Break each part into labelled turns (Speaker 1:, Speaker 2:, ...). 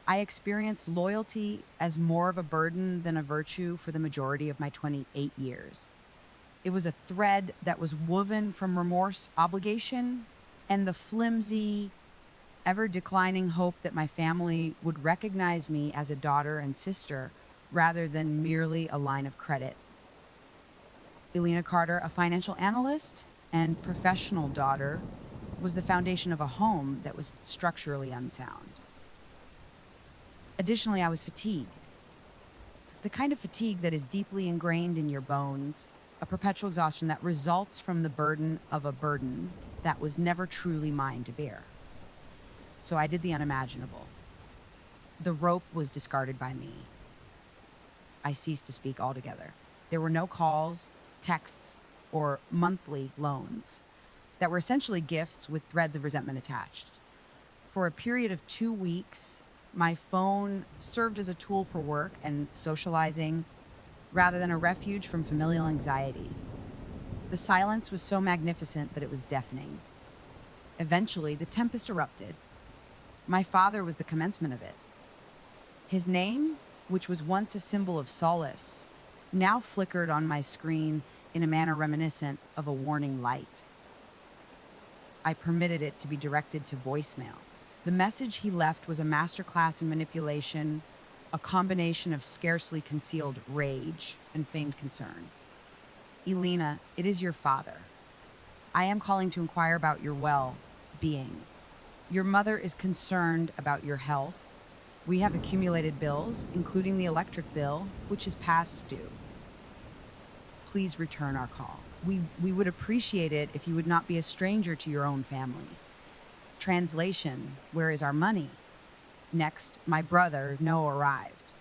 Speaker 1: I experienced loyalty as more of a burden than a virtue for the majority of my 28 years. It was a thread that was woven from remorse, obligation, and the flimsy, ever declining hope that my family would recognize me as a daughter and sister rather than merely a line of credit. Elena Carter, a financial analyst and professional daughter, was the foundation of a home that was structurally unsound. Additionally, I was fatigued. The kind of fatigue that is deeply ingrained in your bones, a perpetual exhaustion that results from the burden of a burden that was never truly mine to bear. So I did the unimaginable. The rope was discarded by me. I ceased to speak altogether. There were no calls, texts, or monthly loans that were essentially gifts with threads of resentment attached. For a period of 2 weeks, my phone served as a tool for work and socializing rather than a refuge from familial anxiety. The silence was so magnificent that it was deafening. Eventually, the tempest erupted. My father was the commencement of it. His name, which was once a symbol of solace, now flickered on my screen in a manner reminiscent of a warning light. I permitted it to be directed to voicemail. The message he left was a masterclass in manipulation, a combination of scarcely concealed rage and feigned concern. Elena, it is your father. I am calling to inquire about your well-being. Your mother is concerned about your health. We have accumulated bills, including the electric bill, which is past due. Please return our call. We would appreciate it if you would not be a stranger to your own family. Translation, where is our money? Next, my brother, No, arrived.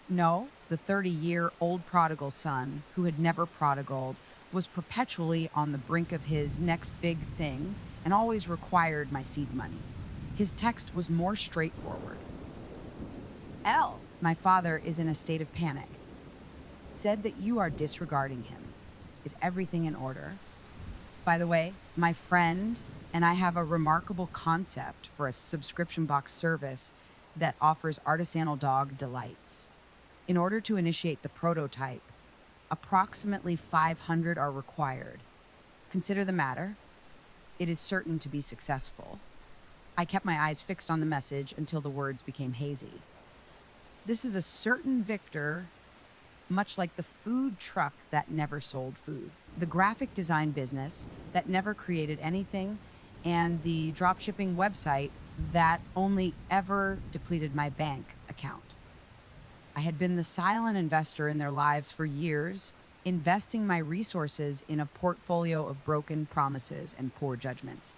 Speaker 1: No, the 30-year-old prodigal son, who had never prodigaled, was perpetually on the brink of his next big thing and always required my seed money. His text was more straightforward. L, my father is in a state of panic. Said that you are disregarding him. Is everything in order? By the way, my friend and I have a remarkable concept for a subscription box service that offers artisanal dog delights. In order to initiate the prototype, approximately 500 are required. Consider the matter. It is certain to be successful. I kept my eyes fixed on the message until the words became hazy. This is a certain victor, much like the food truck that never sold food, the graphic design business that never created anything, and the dropshipping website that only ever depleted my bank account. I had been the silent investor in their lives for years, investing my resources in a portfolio of broken promises and poor judgments.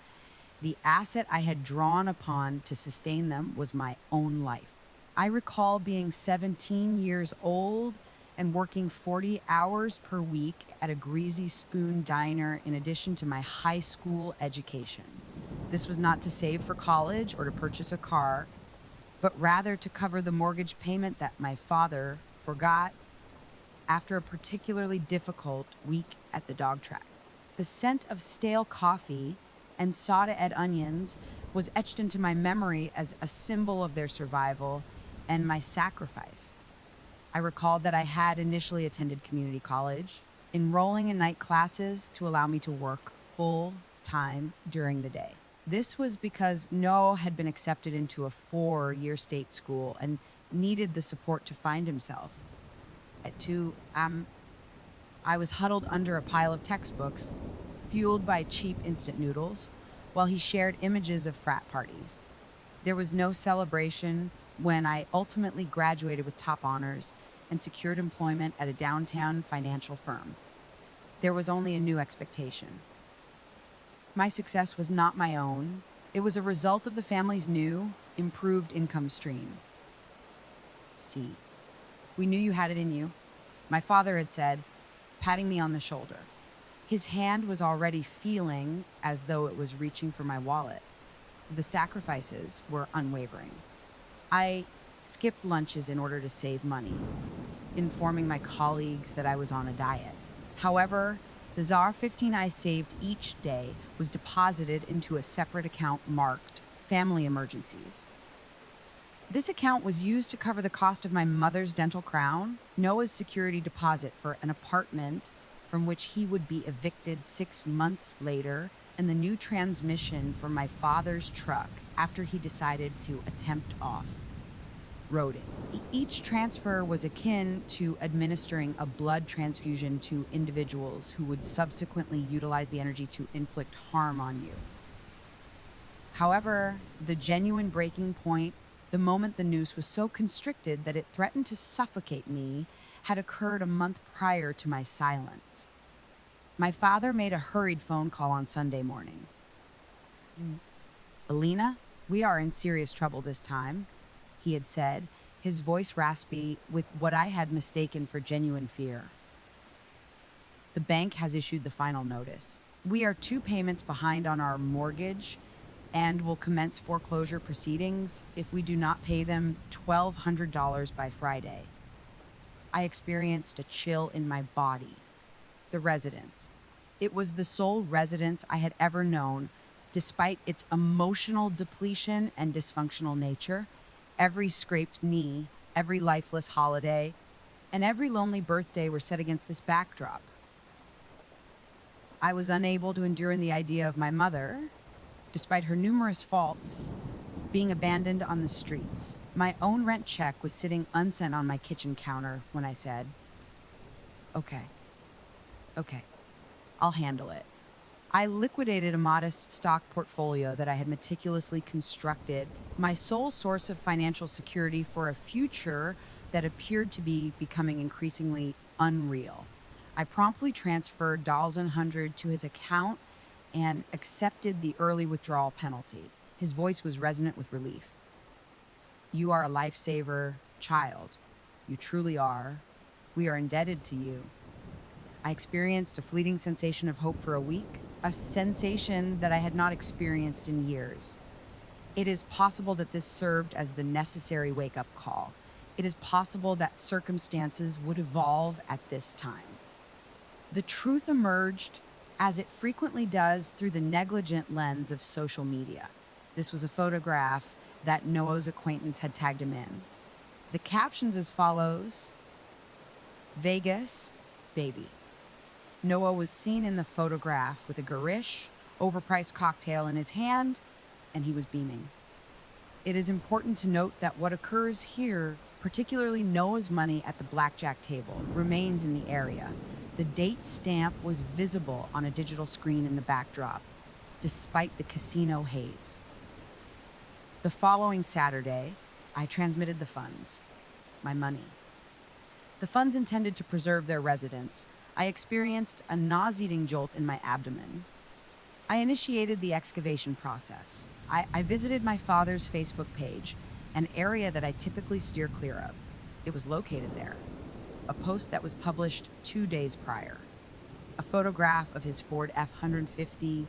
Speaker 1: The asset I had drawn upon to sustain them was my own life. I recall being 17 years old and working 40 hours per week at a Greasy Spoon diner in addition to my high school education. This was not to save for college or to purchase a car, but rather to cover the mortgage payment that my father forgot after a particularly difficult week at the dog track. The scent of stale coffee and sauteed onions was etched into my memory as a symbol of their survival and my sacrifice. I recalled that I had initially attended community college, enrolling in night classes to allow me to work full-time during the day. This was because Noah had been accepted into a 4-year state school and needed the support to find himself. At 2, I was huddled under a pile of textbooks, fueled by cheap instant noodles, while he shared images of frat parties. There was no celebration when I ultimately graduated with top honors and secured employment at a downtown financial firm. There was only a new expectation. My success was not my own. It was a result of the family's new, improved income stream. See, we knew you had it in you, my father had said, patting me on the shoulder. His hand was already feeling as though it was reaching for my wallet. The sacrifices were unwavering. I skipped lunches in order to save money, informing my colleagues that I was on a diet. However, the ZAR 15 I saved each day was deposited into a separate account marked Family Emergencies. This account was used to cover the cost of my mother's dental crown, Noah's security deposit for an apartment from which he would be evicted 6 months later, and the new transmission for my father's truck after he decided to attempt off roading. Each transfer was akin to administering a blood transfusion to individuals who would subsequently utilize the energy to inflict harm on you. However, the genuine breaking point, the moment the noose was so constricted that it threatened to suffocate me, had occurred a month prior to my silence. My father made a hurried phone call on Sunday morning. "Alina, we are in serious trouble this time," he had said, his voice raspy with what I had mistaken for genuine fear. "The bank has issued the final notice. We are 2 payments behind on our mortgage and will commence foreclosure proceedings if we do not pay them $1,200 by Friday." I experienced a chill in my body. The residence. It was the sole residence I had ever known, despite its emotional depletion and dysfunctional nature. Every scraped knee, every lifeless holiday, and every lonely birthday were set against this backdrop. I was unable to endure the idea of my mother, despite her numerous faults, being abandoned on the streets. My own rent check was sitting unsent on my kitchen counter when I said, Okay, I'll handle it." I liquidated a modest stock portfolio that I had meticulously constructed, my sole source of financial security for a future that appeared to be becoming increasingly unreal. I promptly transferred $100 to his account and accepted the early withdrawal penalty. His voice was resonant with relief. "You are a lifesaver, child. You truly are. We are indebted to you." I experienced a fleeting sensation of hope for a week, a sensation that I had not experienced in years. It is possible that this served as the necessary wake-up call. It is possible that circumstances would evolve at this time. The truth emerged, as it frequently does, through the negligent lens of social media. This was a photograph that Noah's acquaintance had tagged him in. The captions as follows: "Vegas, baby." Noah was seen in the photograph with a garish, overpriced cocktail in his hand, and he was beaming. It is important to note that what occurs here, particularly Noah's money at the blackjack table, remains in the area. The date stamp was visible on a digital screen in the backdrop, despite the casino haze. The following Saturday, I transmitted the funds, my money. The funds intended to preserve their residence. I experienced a nauseating jolt in my abdomen. I initiated the excavation process. I visited my father's Facebook page, an area that I typically steer clear of. It was located there. A post that was published 2 days prior. A photograph of his Ford F-150,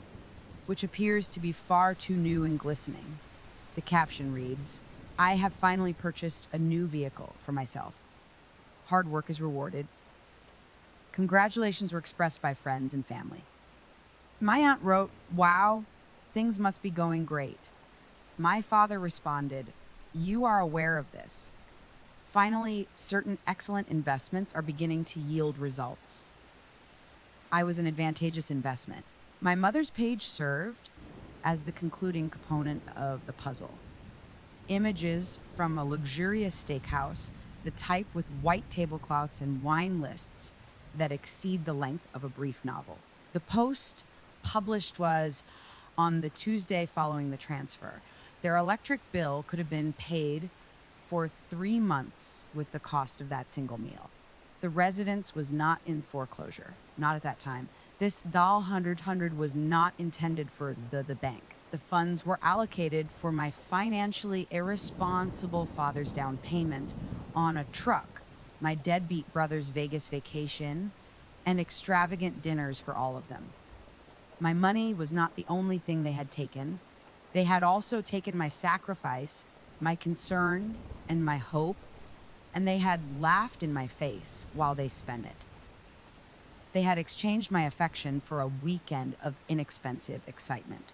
Speaker 1: which appears to be far too new and glistening. The caption reads, "I have finally purchased a new vehicle for myself. Hard work is rewarded." Congratulations were expressed by friends and family. My aunt wrote, "Wow, things must be going great." My father responded, "You are aware of this. Finally, certain excellent investments are beginning to yield results." I was an advantageous investment. My mother's page served as the concluding component of the puzzle. Images from a luxurious steakhouse, the type with white tablecloths and wine lists that exceed the length of a brief novel. The post published was on the Tuesday following the transfer. Their electric bill could have been paid for 3 months with the cost of that single meal. The residence was not in foreclosure, not at that time. This $100 was not intended for the bank. The funds were allocated for my financially irresponsible father's down payment on a truck, my deadbeat brother's Vegas vacation, and extravagant dinners for all of them. My money was not the only thing they had taken. They had also taken my sacrifice, my concern, and my hope, and they had laughed in my face while they spent it. They had exchanged my affection for a weekend of inexpensive excitement.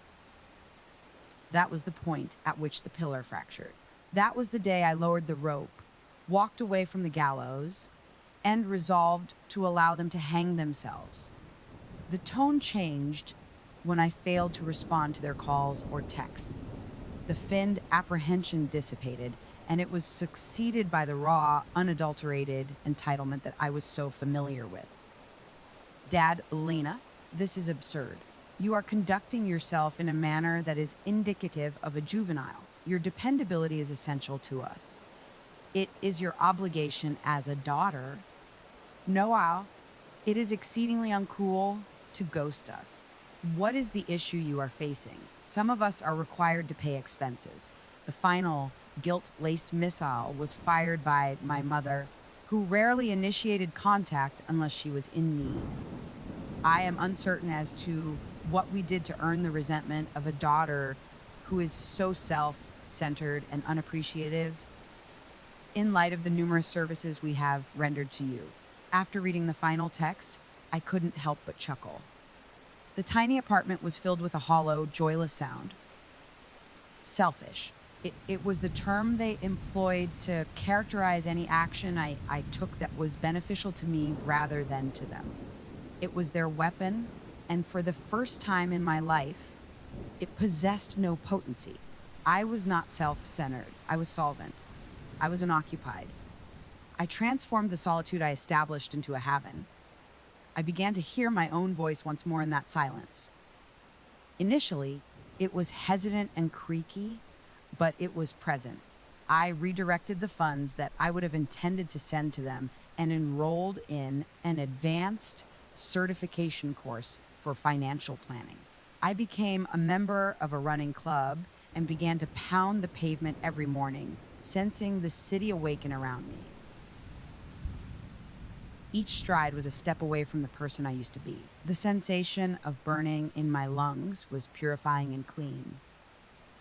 Speaker 1: That was the point at which the pillar fractured. That was the day I lowered the rope, walked away from the gallows, and resolved to allow them to hang themselves. The tone changed when I failed to respond to their calls or texts. The feigned apprehension dissipated, and it was succeeded by the raw, unadulterated entitlement that I was so familiar with. Dad, Lena, this is absurd. You are conducting yourself in a manner that is indicative of a juvenile. Your dependability is essential to us. It is your obligation as a daughter. Noel, it is exceedingly uncool to ghost us. What is the issue you are facing? Some of us are required to pay expenses. The final guilt-laced missile was fired by my mother, who rarely initiated contact unless she was in need. I am uncertain as to what we did to earn the resentment of a daughter who is so self-centered and unappreciative in light of the numerous services we have rendered to you. After reading the final text, I couldn't help but chuckle. The tiny apartment was filled with a hollow, joyless sound. Selfish. It was the term they employed to characterize any action I took that was beneficial to me rather than to them. It was their weapon, and for the first time in my life, it possessed no potency. I was not self-centered. I was solvent. I was unoccupied. I transformed the solitude I established into a haven. I began to hear my own voice once more in that silence. Initially, it was hesitant and creaky, but it was present. I redirected the funds that I would have intended to send to them and enrolled in an advanced certification course for financial planning. I became a member of a running club and began to pound the pavement every morning, sensing the city awaken around me. Each stride was a step away from the person I used to be. The sensation of burning in my lungs was purifying and clean.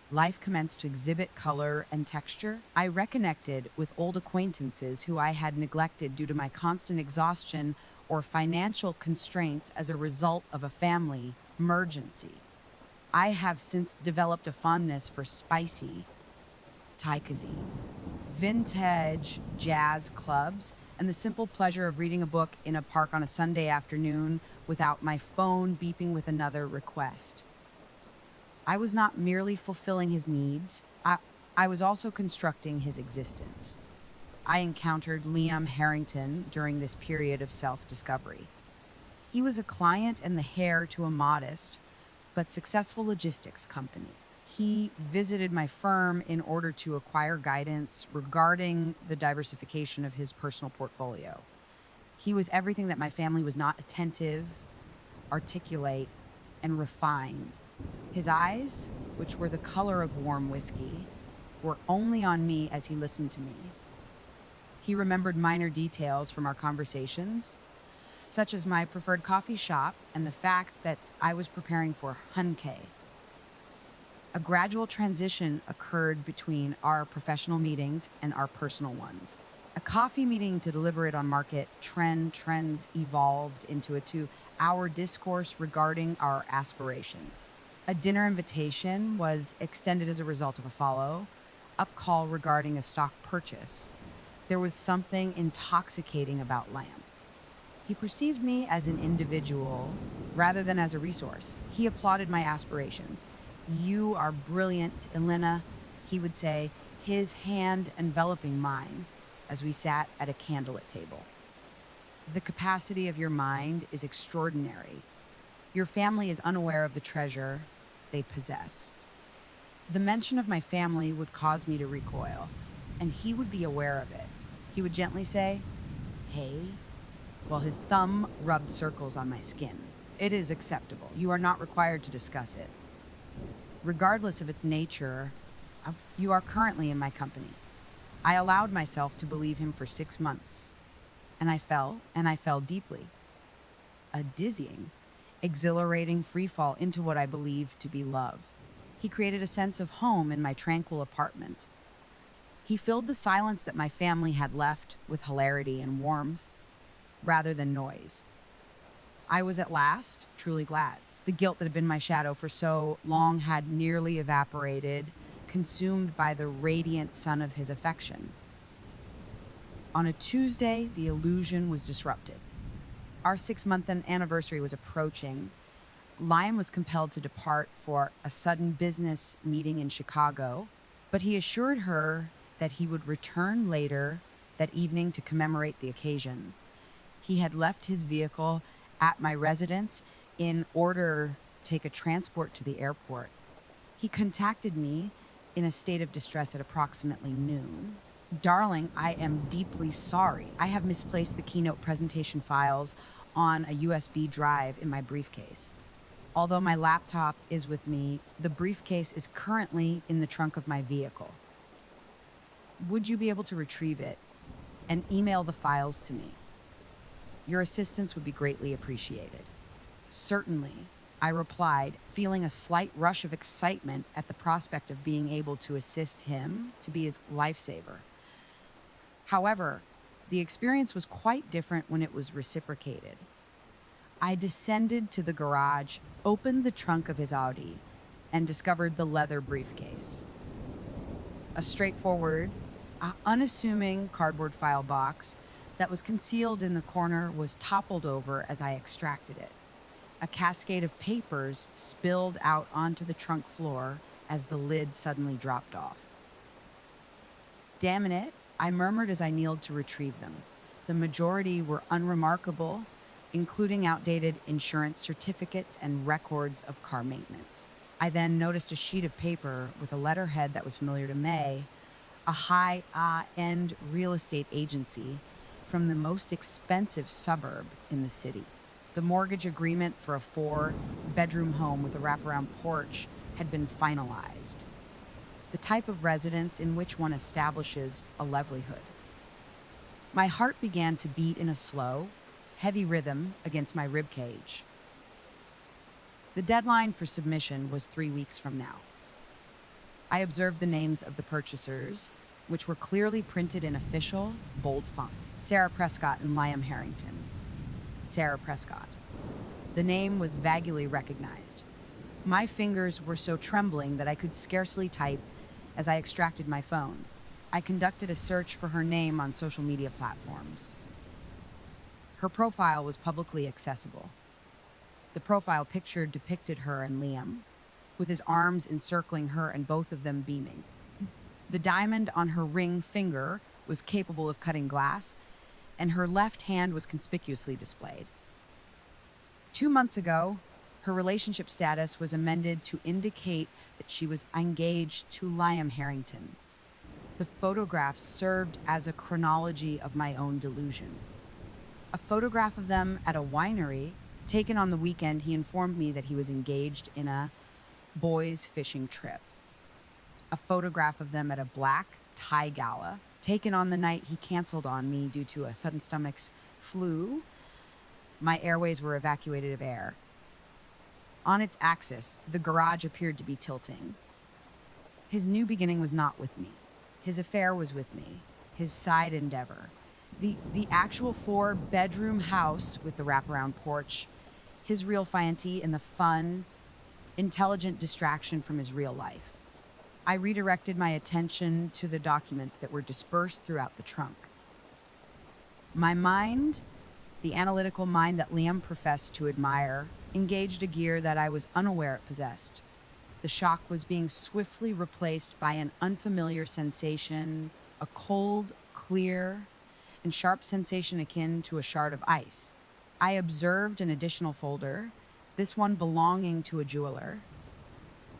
Speaker 1: Life commenced to exhibit color and texture. I reconnected with old acquaintances who I had neglected due to my constant exhaustion or financial constraints as a result of a family emergency. I have since developed a fondness for spicy Taikazine, vintage jazz clubs, and the simple pleasure of reading a book in a park on a Sunday afternoon without my phone beeping with another request. I was not merely fulfilling his needs, I was also constructing his existence. I encountered Liam Harrington during this period of self-discovery. He was a client and the heir to a modest but successful logistics company. He visited my firm in order to acquire guidance regarding the diversification of his personal portfolio. He was everything that my family was not: attentive, articulate, and refined. His eyes, which were the color of warm whiskey, were only on me as he listened to me. He remembered minor details from our conversations, such as my preferred coffee shop and the fact that I was preparing for Hunkei. A gradual transition occurred between our professional meetings and our personal ones. A coffee meeting to deliberate on market trends evolved into a 2-hour discourse regarding our aspirations. A dinner invitation was extended as a result of a follow-up call regarding a stock purchase. There was something intoxicating about Lamb. He perceived me as an individual rather than as a resource. He applauded my aspirations. "You are brilliant, Elena," he would say, his hand enveloping mine as we sat at a candlelit table. "The capacity of your mind is extraordinary. Your family is unaware of the treasure they possess." The mention of my family would cause me to recoil, and he would be aware of it. He would gently say, "Hey," while his thumb rubbed circles on my skin. "It is acceptable. You are not required to discuss it. Regardless of its nature, you are currently in my company." I allowed myself to believe him for 6 months, and I fell deeply. A dizzying, exhilarating freefall into what I believed to be love. He created a sense of home in my tranquil apartment. He filled the silence that my family had left with hilarity and warmth, rather than noise. I was at last truly glad. The guilt that had been my shadow for so long had nearly evaporated, consumed by the radiant sun of his affection. On a Tuesday, the illusion was disrupted. Our 6-month anniversary was approaching. Liam was compelled to depart for a sudden business meeting in Chicago, but he assured her that he would return later that evening to commemorate the occasion. He had left his vehicle at my residence in order to take a transport to the airport. He contacted me in a state of distress at approximately noon. Darling, I am deeply sorry. I have misplaced the keynote presentation files on a USB drive in my briefcase. Although my laptop is with me, the briefcase is currently in the trunk of my vehicle. Would you be able to retrieve it and email the files to me? Your assistance would be greatly appreciated. Certainly, I replied, feeling a slight rush of excitement at the prospect of being able to assist him to be his lifesaver. However, the experience was quite different when it was reciprocated. I descended to the garage, opened the trunk of his Audi, and discovered the leather briefcase. A straightforward, unassuming cardboard file box that was concealed in the corner was toppled over as I extracted it. A cascade of papers spilled out onto the trunk floor as the lid suddenly dropped off. Damn it, I murmured as I kneeled to retrieve them. The majority were unremarkable, including outdated insurance certificates and records of car maintenance. I then noticed a sheet of paper with a letterhead that was familiar to May, a high-end real estate agency from the most expensive suburb in the city. The mortgage agreement for a 4-bedroom home with a wraparound porch had been finalized. The type of residence in which one establishes a livelihood. My heart began to beat in a slow, heavy rhythm against my ribcage. The deadline for submission was 3 weeks from now. I observed the names of the purchasers, which were clearly printed in official, bold font. Sarah Prescott and Liam Harrington. Sarah Prescott. The name was vaguely recognized. My fingers were so trembling that I could scarcely type as I extracted my phone. I conducted a search for her name on social media platforms. Her profile was publicly accessible. The profile picture depicted her and Liam, with his arms encircling her and both of them beaming. The diamond on her ring finger was capable of cutting glass, and her left hand was conspicuously displayed. 2 months ago, her relationship status was amended to indicate that she was engaged to Liam Harrington. The photograph served as a chronology of my own delusion. A photograph of them at a winery, taken on the weekend he informed me that he was engaged in a boys' fishing trip. A photograph of them at a black tie gala, taken on the night he canceled on me due to a sudden stomach flu. My airways were evacuated of air. On its axis, the garage appeared to be tilting. His new beginning was not with me. His affair was with me. His side endeavor. The actual 4-bedroom house with the wraparound porch. His real fiancé and the fun, intelligent distraction from his real life. I redirected my attention to the documents that were dispersed throughout the trunk. My mind, the analytical mind that Liam professed to admire, engaged a gear that I was unaware it possessed. The shock was being swiftly replaced by an unfamiliar sensation, a cold, clear, and sharp sensation akin to a shard of ice. I observed an additional folder, this one belonging to a jeweler.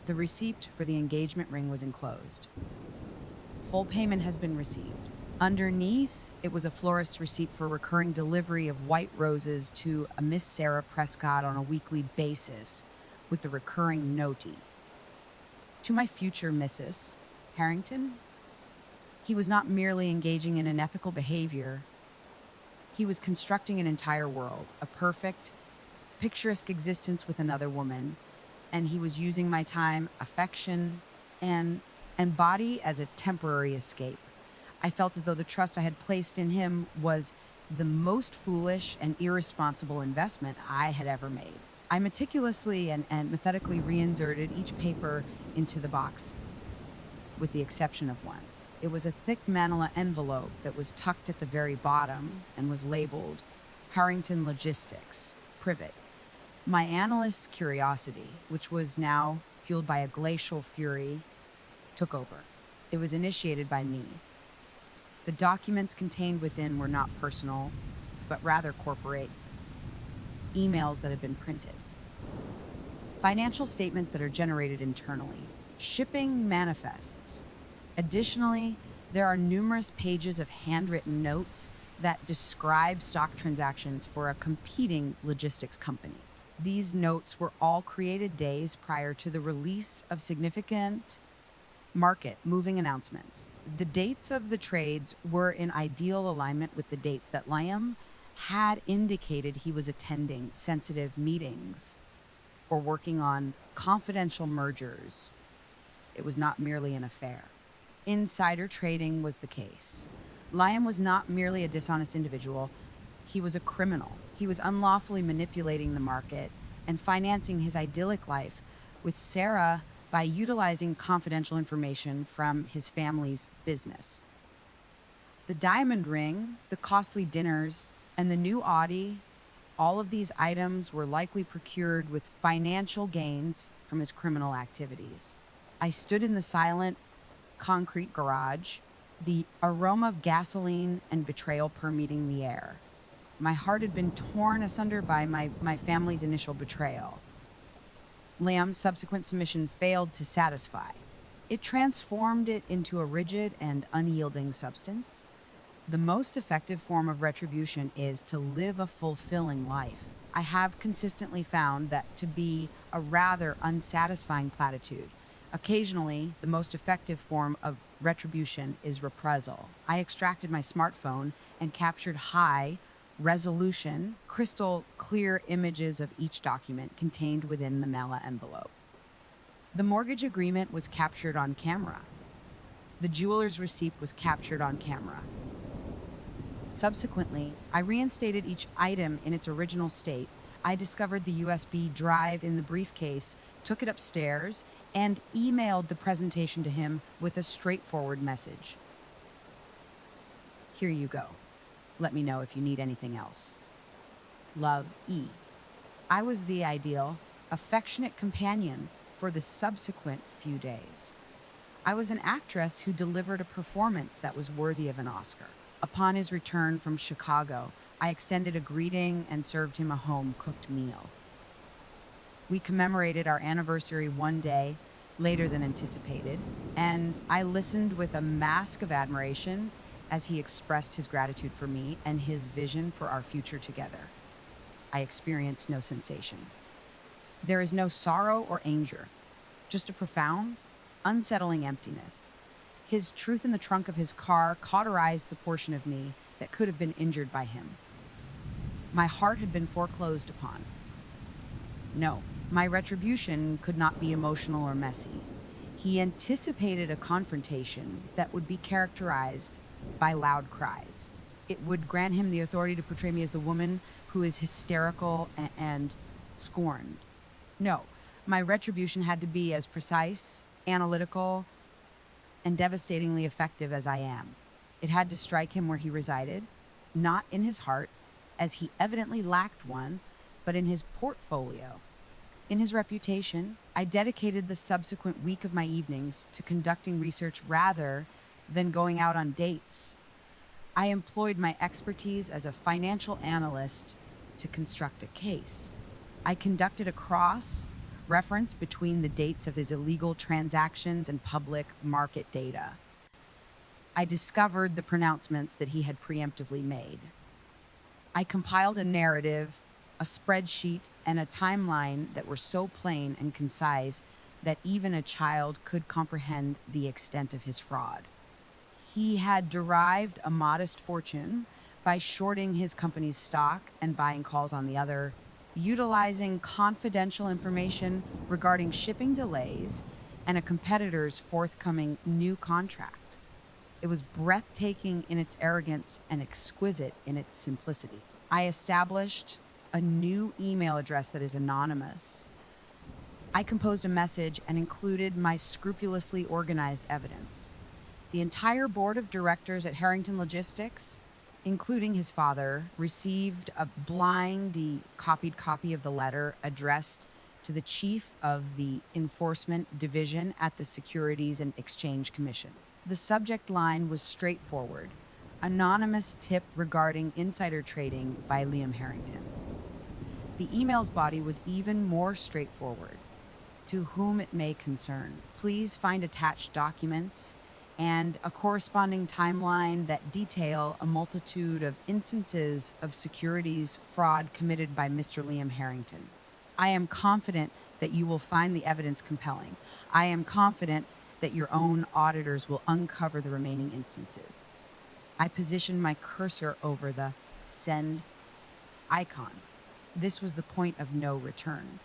Speaker 1: The receipt for the engagement ring was enclosed. Full payment has been received. Underneath, it was a florist's receipt for recurring delivery of white roses to a Miss Sarah Prescott on a weekly basis, with the recurring notee. To my future Mrs. Harrington, he was not merely engaging in unethical behavior. He was constructing an entire world, a perfect, picturesque existence with another woman, and he was using my time, affection, and body as a temporary escape. I felt as though the trust I had placed in him was the most foolish and irresponsible investment I had ever made. I meticulously and methodically reinserted each paper into the box. with the exception of one. It was a thick manila envelope that was tucked at the very bottom and was labeled Harrington Logistics, Privet. My analyst's curiosity, which was now fueled by a glacial fury, took over. It was initiated by me. The documents contained within were not personal, but rather corporate emails that had been printed, financial statements that are generated internally, shipping manifests. Additionally, there are numerous pages of handwritten notes that describe stock transactions for a competing logistics company. These notes were all created days prior to the release of significant market moving announcements. The dates of the trades were in ideal alignment with the dates that Liam had indicated he was attending sensitive meetings or working on confidential mergers. It was not merely an affair. Insider trading was the case. Liam was not merely a dishonest individual, he was a criminal. He was unlawfully manipulating the market and financing his idyllic life with Sarah by utilizing confidential information from his family's business. The diamond ring, the costly dinners, and the new Audi, all of these items were likely procured with financial gains from his criminal activities. I stood in the silent, concrete garage, the aroma of gasoline and betrayal permeating the air. My heart had been torn asunder by my family's initial betrayal. Liam's subsequent submission failed to satisfy. It transformed it into a rigid and unyielding substance. The most effective form of retribution is to live a fulfilling life. I have consistently found that to be a rather unsatisfying platitude. Occasionally, the most effective form of retribution is reprisal. I extracted my smartphone and captured high-resolution, crystal-clear images of each document contained within the Mela envelope. The mortgage agreement was captured on camera. The jeweler's receipt was captured on camera. Subsequently, I reinstated each item in its original state. I discovered the USB drive in the briefcase, took it upstairs, and emailed the presentation to him with a straightforward message. Here you go. Let me know if you need anything else. Love, E. I was the ideal, affectionate companion for the subsequent few days. I was an actress who delivered a performance that was worthy of an Oscar. Upon his return from Chicago, I extended a greeting and served him a home-cooked meal. We commemorated our anniversary one day later than anticipated, and I listened with a mask of admiration as he expressed his gratitude for me and his vision for our future together. I experienced no sensation. There is no sorrow or anger, just a profound, unsettling emptiness. His truth in the trunk of his car cauterized the portion of me that could have been injured by him. My heart had been foreclosed upon. No, my retribution could not be emotional or messy. He anticipated a confrontation that would be characterized by loud cries. It would grant him the authority to portray me as the woman who is hysterical and scorned. No, my retribution had to be as precise, analytical, and devastatingly effective as I am. It had to strike him where he resided, not in his heart, as he evidently lacked one, but in his portfolio. In his reputation, I dedicated the subsequent week of my evenings to conducting research rather than going out on dates. I employed my expertise as a financial analyst to construct a case. I conducted a cross-reference between the dates of his illegal transactions and public market data. I discovered the pronouncements that he had preemptively made. I compiled a narrative, a spreadsheet, and a timeline that were so plain and concise that even a child could comprehend the extent of his fraud. He had derived a modest fortune by shorting his company's stock and buying calls on the other, utilizing confidential information regarding shipping delays and a competitor's forthcoming new contract. It was breathtaking in its arrogance and exquisite in its simplicity. I established a new email address that is anonymous, I composed a message and included my scrupulously organized evidence. The entire board of directors at Harrington Logistics, including his father, received a blindly copied copy of the letter addressed to the chief of the Enforcement Division at the Securities and Exchange Commission. The subject line was straightforward: anonymous tip regarding insider trading by Liam Harrington. The email's body was even more straightforward: to whom it may concern, please find attached documents and a corresponding timeline that detail a multitude of instances of securities fraud committed by Mr. Liam Harrington. I am confident that you will find the evidence compelling. I am confident that your own auditors will uncover the remaining instances. I positioned my cursor over the send icon. This was the point of no return.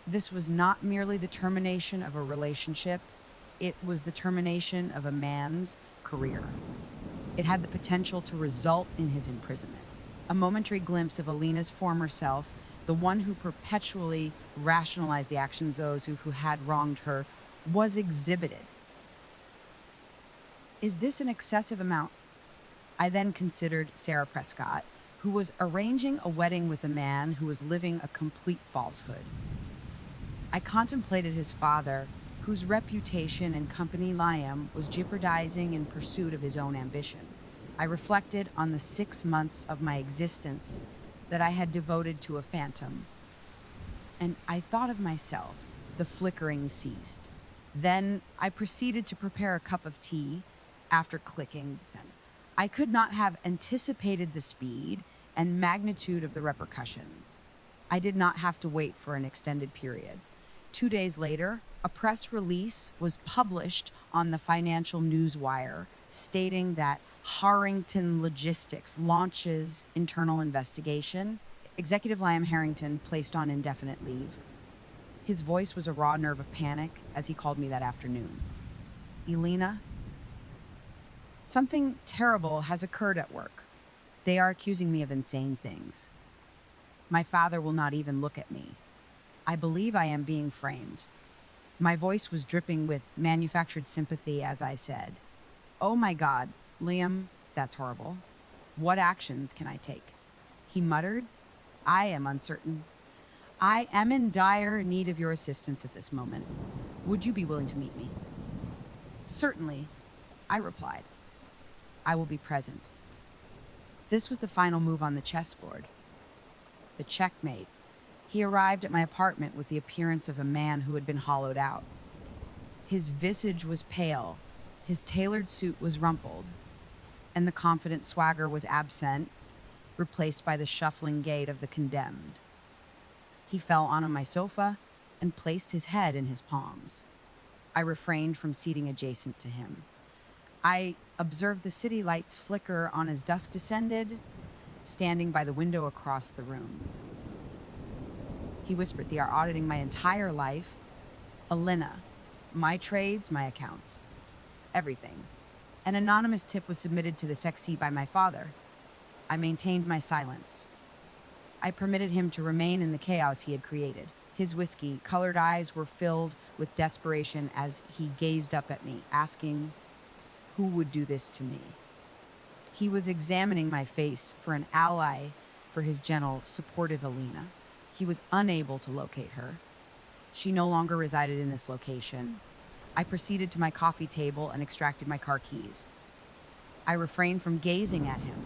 Speaker 1: This was not merely the termination of a relationship, it was the termination of a man's career. It had the potential to result in his imprisonment. A momentary glimpse of Alina's former self, the one who perpetually rationalized the actions of those who had wronged her, was exhibited. Is this an excessive amount? I then considered Sarah Prescott, who was arranging a wedding with a man who was living a complete falsehood. I contemplated his father, whose reputation and company Liam was jeopardizing in pursuit of his own ambition. I reflected on the 6 months of my existence that I had devoted to a phantom, and I thought of myself. The flickering ceased. Then I proceeded to prepare a cup of tea after clicking send. I could not have anticipated the speed and magnitude of the repercussions. I did not have to wait for an extended period. 2 days later, a press release was published on the Financial Newswire stating that Harrington Logistics launches internal investigation. Executive Liam Harrington placed on indefinite leave. His voice was a raw nerve of panic as he called me that afternoon. Elena, something terrible has occurred at work. They are accusing me of insane things. My father will not even look at me. I believe I am being framed. My voice was dripping with manufactured sympathy as I said, "Oh my God, Liam, that's horrible. What actions can I take?" He muttered, "I am uncertain. I am in dire need of your assistance at this moment. Would you be willing to meet me?" "Certainly," I replied. "I will be present." This was the final move on the chessboard. The checkmate. He arrived at my apartment with the appearance of a man who had been hollowed out. His visage was pale, his tailored suit was rumpled, and the confident swagger was absent, replaced by the shuffling gait of the condemned. He fell onto my sofa and placed his head in his palms. I refrained from seating adjacent to him. I observed the city lights flicker on as dusk descended, standing by the window across the room. He whispered, "They are auditing my entire life. Elena, my trades, my accounts, everything." An anonymous tip was submitted to the sexy by my father. I maintained my silence. I permitted him to remain in the chaos he had created. His whiskey-colored eyes were filled with desperation as he gazed up at me, asking, "Who would do this to me?" He was examining my face for an ally for his gentle, supportive Elena. He was unable to locate her. She no longer resided in this location. I proceeded to my coffee table and extracted my car keys. I refrained from gazing at him.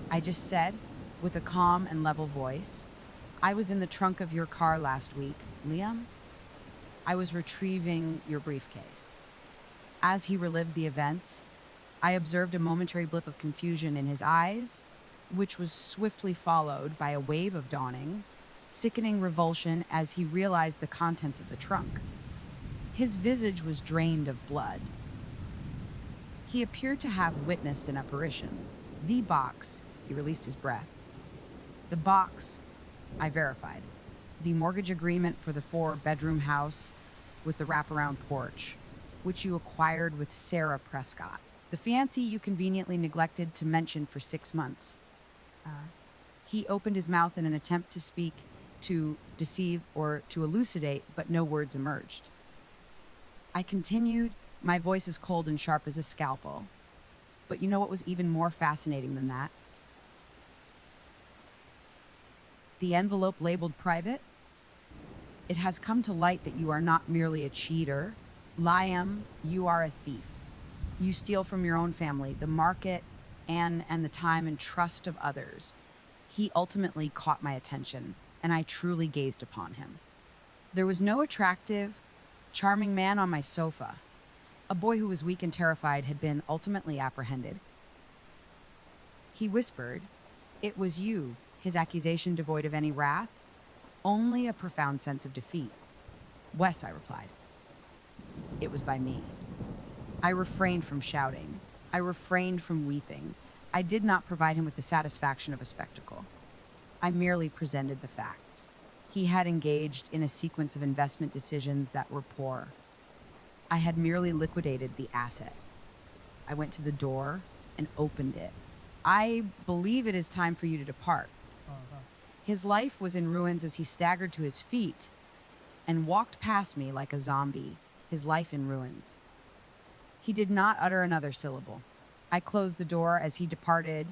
Speaker 1: I just said, with a calm and level voice, "I was in the trunk of your car last week, Liam. I was retrieving your briefcase." As he relived the events, I observed a momentary blip of confusion in his eyes, which was swiftly followed by a wave of dawning, sickening revulsion as he realized the contents of the trunk. His visage was drained of blood. He appeared to have witnessed an apparition. The box, he released his breath. The box, I verified. The mortgage agreement for the 4-bedroom house with the wraparound porch, which you acquired with Sarah Prescott, the fiancée you conveniently neglected to mention for 6 months. He opened his mouth in an attempt to speak, to deceive or to elucidate, but no words emerged. I continued, my voice as cold and sharp as a scalpel. But you know what was even more fascinating than that? The envelope labeled private? It has come to light that you are not merely a cheater. Liam, you are a thief. You steal from your own family, the market, and the time and trust of others. He ultimately caught my attention, and I truly gazed upon him. There was no attractive, charming man on my sofa. A boy who was weak and terrified had been ultimately apprehended. He whispered, "It was you," his accusation devoid of any wrath, only a profound sense of defeat. "Wes," I replied. It was by me. I refrained from shouting. I refrained from weeping. I did not provide him with the satisfaction of a spectacle. I merely presented the facts. He had engaged in a sequence of investment decisions that were poor. I had merely liquidated the asset. I went to the door and opened it. "I believe it is time for you to depart." His life was in ruins as he staggered to his feet and walked past me like a zombie, his life in ruins. He did not utter another syllable. I closed the door as he departed,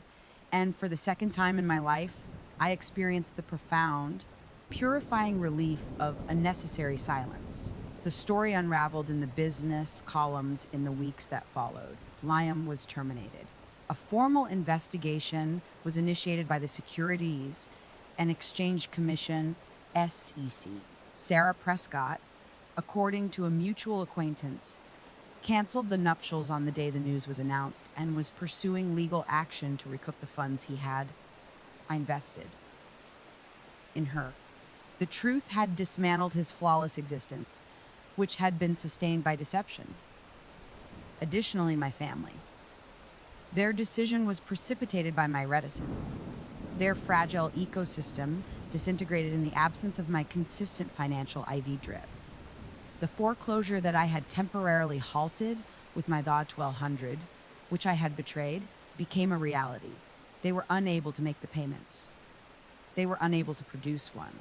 Speaker 1: and for the second time in my life, I experienced the profound, purifying relief of a necessary silence. The story unraveled in the business columns in the weeks that followed. Liam was terminated. A formal investigation was initiated by the Securities and Exchange Commission, SEC. Sarah Prescott, according to a mutual acquaintance, canceled the nuptials on the day the news was announced and was pursuing legal action to recoup the funds he had invested in her. The truth had dismantled his flawless existence, which had been sustained by deception. Additionally, my family. Their decision was precipitated by my reticence. Their fragile ecosystem disintegrated in the absence of my consistent financial IV drip. The foreclosure that I had temporarily halted with my THA 1200, which I had betrayed, became a reality. They were unable to make the payments. They were unable to produce one.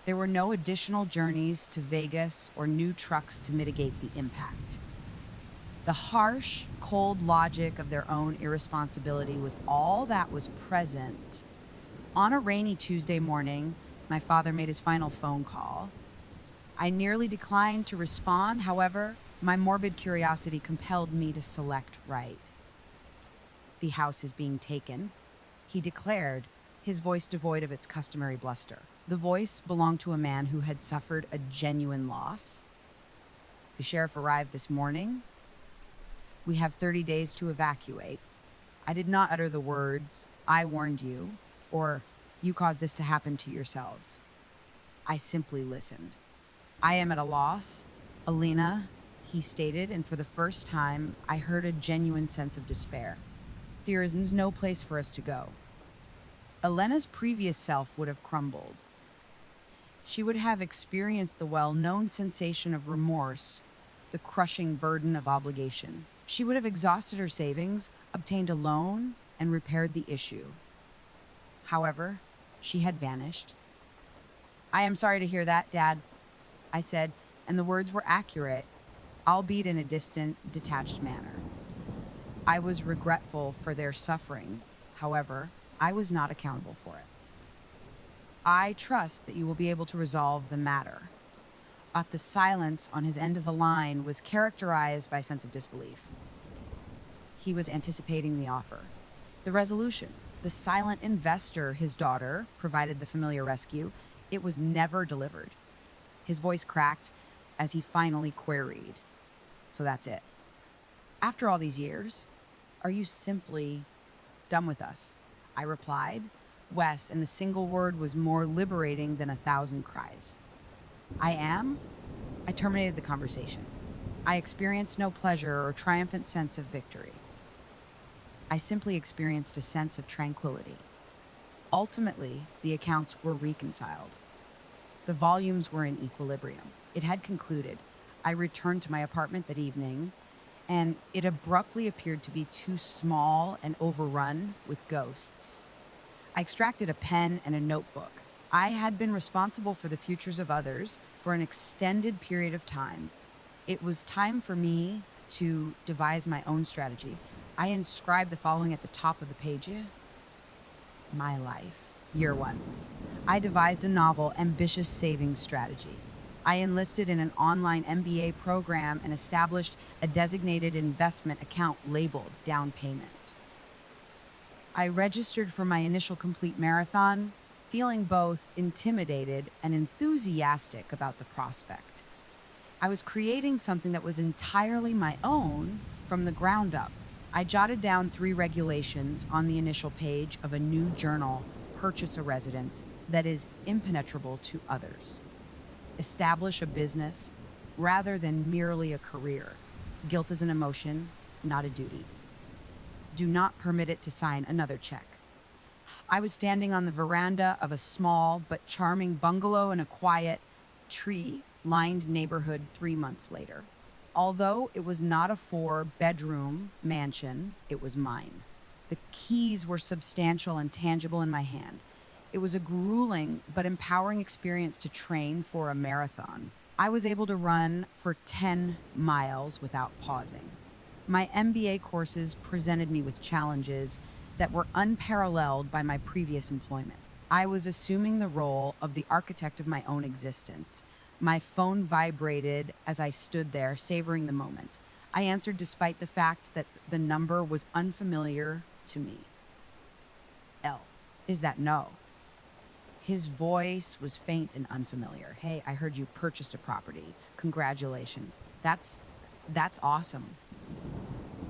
Speaker 1: There were no additional journeys to Vegas or new trucks to mitigate the impact. The harsh, cold logic of their own irresponsibility was all that was present. On a rainy Tuesday morning, my father made his final phone call. I nearly declined to respond. However, my morbid curiosity compelled me to select right. "The house is being taken," he declared, his voice devoid of its customary bluster. The voice belonged to a man who had suffered a genuine loss. "The sheriff arrived this morning. We have 30 days to evacuate." I did not utter the words, "I warned you," or "You caused this to happen to yourselves." I simply listened. "I am at a loss, Alina," he stated, and for the first time, I heard a genuine sense of despair. "There is no place for us to go." Elena's previous self would have crumbled. She would have experienced the well-known sensation of remorse, the crushing burden of obligation. She would have exhausted her savings, obtained a loan, and repaired the issue. However, she had vanished. "I am sorry to hear that, Dad," I said, and the words were accurate, albeit in a distant, detached manner. I was regretful for their suffering. However, I was not accountable for it. "I trust that you will be able to resolve the matter." But the silence on his end of the line was characterized by a sense of disbelief. He was anticipating the offer. The resolution. The silent investor, his daughter, provided the familiar rescue. It was never delivered. His voice cracked as he finally queried, "So that's it? After all these years, are you simply done with us?" I replied, "Wes," and the single word was more liberating than 1,000 cries. "I am." I terminated the conversation. I experienced no pleasure or triumphant sense of victory. I simply experienced a sense of tranquility. Ultimately, the accounts were reconciled. The volumes were in equilibrium. It had concluded. I returned to my apartment that evening, and it abruptly appeared to be too small and overrun with ghosts. I extracted a pen and a notebook. I had been responsible for the futures of others for an extended period of time. It was time for me to devise my own strategy. I inscribed the following at the top of the page. My life. Year one. I devised a novel, ambitious savings strategy. I enlisted in an online MBA program and established a designated investment account labeled down payment. I registered for my initial complete marathon, feeling both intimidated and enthusiastic about the prospect. I was creating something that was entirely my own from the ground up. I jotted down 3 regulations on the initial page of a new journal: purchase a residence that is impenetrable to others. Establish a business rather than merely a career. Guilt is an emotion, not a duty. Do not permit it to sign another check. I was standing on the veranda of a small but charming bungalow in a quiet, tree-lined neighborhood 3 months later. Although it was not a 4-bedroom mansion, it was mine. The keys were substantial and tangible in my hand. It was a grueling but empowering experience to train for a marathon. I was able to run for 10 miles without pausing. My MBA courses presented me with challenges that were unparalleled by my previous employment. I was assuming the role of the architect of my own existence. My phone vibrated as I stood there, savoring the moment. I answered despite the fact that the number was unfamiliar to me. L. Is that no? His voice was faint and unfamiliar. Hey, I heard you purchased a property. Congratulations. That's awesome.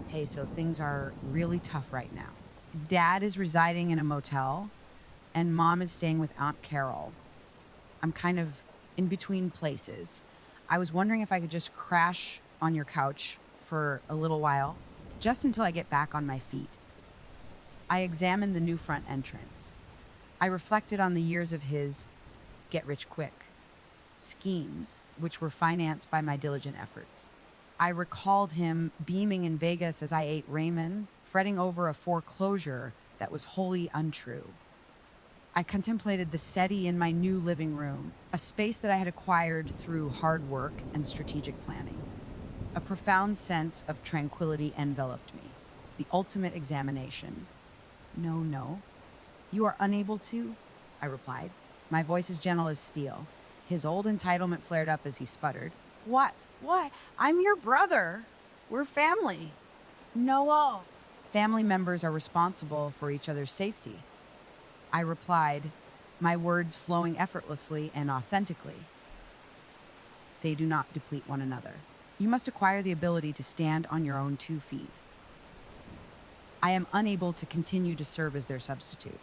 Speaker 1: Hey, so things are really tough right now. Dad is residing in a motel, and Mom is staying with Aunt Carol. I'm kind of in between places. I was wondering if I could just crash on your couch for a little while, just until I get back on my feet. I examined the new front entrance. I reflected on the years of his get-rich-quick schemes, which were financed by my diligent efforts. I recalled him beaming in Vegas as I ate ramen, fretting over a foreclosure that was wholly untrue. I contemplated the settee in my new living room, a space that I had acquired through hard work and strategic planning. A profound sense of tranquility enveloped me. The ultimate examination. No. You are unable to? I replied. My voice as gentle as steel. His old entitlement flared up as he sputtered. What? Why? I'm your brother. We're family. No. Family members are responsible for each other's safety. I replied, my words flowing effortlessly and authentically. They do not deplete one another. You must acquire the ability to stand on your own 2 feet. I am unable to continue to serve as their substitute.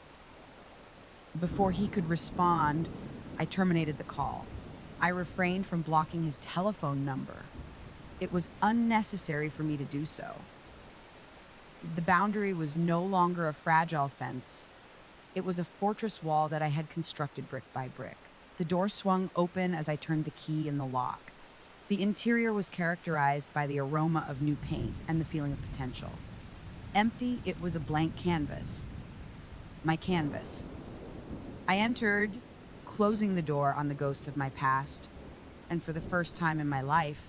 Speaker 1: Before he could respond, I terminated the call. I refrained from blocking his telephone number. It was unnecessary for me to do so. The boundary was no longer a fragile fence. It was a fortress wall that I had constructed brick by brick. The door swung open as I turned the key in the lock. The interior was characterized by the aroma of new paint and the feeling of potential. Empty, it was a blank canvas. My canvas. I entered, closing the door on the ghosts of my past, and for the first time in my life,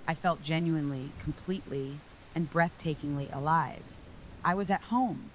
Speaker 1: I felt genuinely, completely, and breathtakingly alive. I was at home.